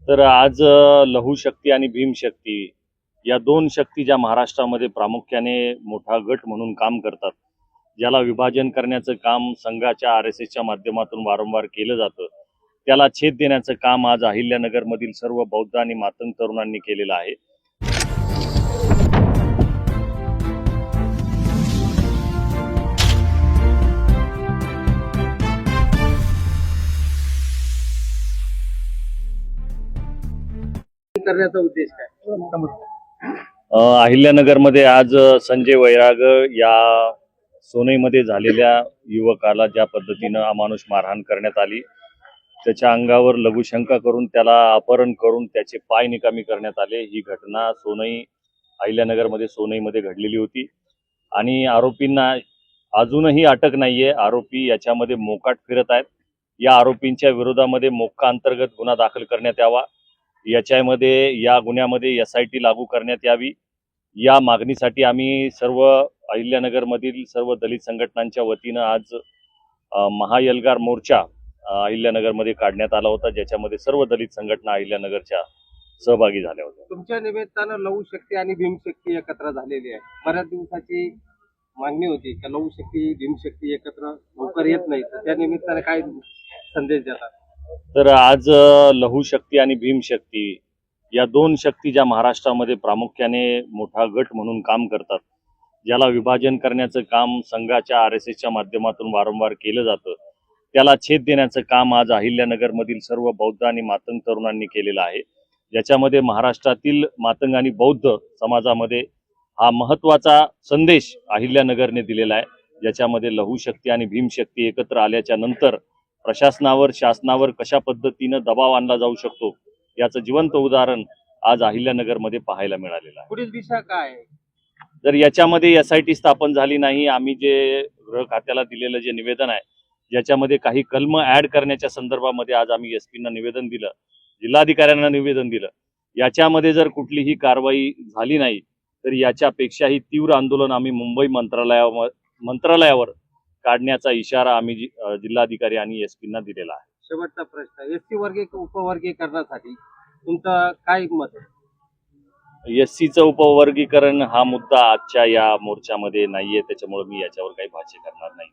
तर आज लघुशक्ती आणि भीमशक्ती या दोन शक्ती ज्या महाराष्ट्रामध्ये प्रामुख्याने मोठा गट म्हणून काम करतात, ज्याला विभाजन करण्याचं काम संघाच्या RSSच्या माध्यमातून वारंवार केलं जातं, त्याला छेद देण्याचं काम आज अहिल्यानगरमधील सर्व बौद्ध आणि मातंग तरुणांनी केलेलं आहे. करण्याचा उद्देश काय? अहिल्यानगरमध्ये आज संजय वैराग या सोनईमध्ये झालेल्या युवकाला ज्या पद्धतीनं अमानुष मारहाण करण्यात आली, त्याच्या अंगावर लघुशंका करून त्याला अपहरण करून त्याचे पाय निकामी करण्यात आले, ही घटना अहिल्यानगरमध्ये सोनईमध्ये घडलेली होती. आणि आरोपींना अजूनही अटक नाहीये. आरोपी याच्यामध्ये मोकाट फिरत आहेत. या आरोपींच्या विरोधामध्ये मोक्का अंतर्गत गुन्हा दाखल करण्यात यावा, या गुन्ह्यामध्ये SIT लागू करण्यात यावी, या मागणीसाठी आम्ही सर्व अहिल्यानगरमधील सर्व दलित संघटनांच्या वतीनं आज महाएल्गार मोर्चा अहिल्यानगरमध्ये काढण्यात आला होता, ज्याच्यामध्ये सर्व दलित संघटना अहिल्यानगरच्या सहभागी झाल्या होत्या. तुमच्या निमित्तानं लघुशक्ती आणि भीमशक्ती एकत्र झालेली आहे. बऱ्याच दिवसाची मागणी होती की लघुशक्ती भीमशक्ती एकत्र लवकर येत नाही, तर त्या निमित्ताने काय संदेश देतात? तर आज लघुशक्ती आणि भीमशक्ती या दोन शक्ती ज्या महाराष्ट्रामध्ये प्रामुख्याने मोठा गट म्हणून काम करतात, ज्याला विभाजन करण्याचं काम संघाच्या RSSच्या माध्यमातून वारंवार केलं जातं, त्याला छेद देण्याचं काम आज अहिल्यानगरमधील सर्व बौद्ध आणि मातंग तरुणांनी केलेलं आहे. ज्याच्यामध्ये महाराष्ट्रातील मातंग आणि बौद्ध समाजामध्ये हा महत्त्वाचा संदेश अहिल्यानगरने दिलेला आहे, ज्याच्यामध्ये लघुशक्ती आणि भीमशक्ती एकत्र आल्याच्या नंतर प्रशासनावर शासनावर कशा पद्धतीनं दबाव आणला जाऊ शकतो याचं जिवंत उदाहरण आज अहिल्यानगरमध्ये पाहायला मिळालेलं आहे. पुढील दिशा काय आहे? जर याच्यामध्ये SIT स्थापन झाली नाही, आम्ही जे गृह खात्याला दिलेलं जे निवेदन आहे, ज्याच्यामध्ये काही कलम ऍड करण्याच्या संदर्भामध्ये आज आम्ही SP निवेदन दिलं, जिल्हाधिकाऱ्यांना निवेदन दिलं, याच्यामध्ये जर कुठलीही कारवाई झाली नाही तर याच्यापेक्षाही तीव्र आंदोलन आम्ही मुंबई मंत्रालयावर काढण्याचा इशारा आम्ही जिल्हाधिकारी आणि SP दिलेला आहे. शेवटचा प्रश्न, SC उपवर्गीकरणासाठी तुमचं काय मत आहे? SCचं उपवर्गीकरण हा मुद्दा आजच्या या मोर्चामध्ये नाहीये, त्याच्यामुळे मी याच्यावर काही भाष्य करणार नाही.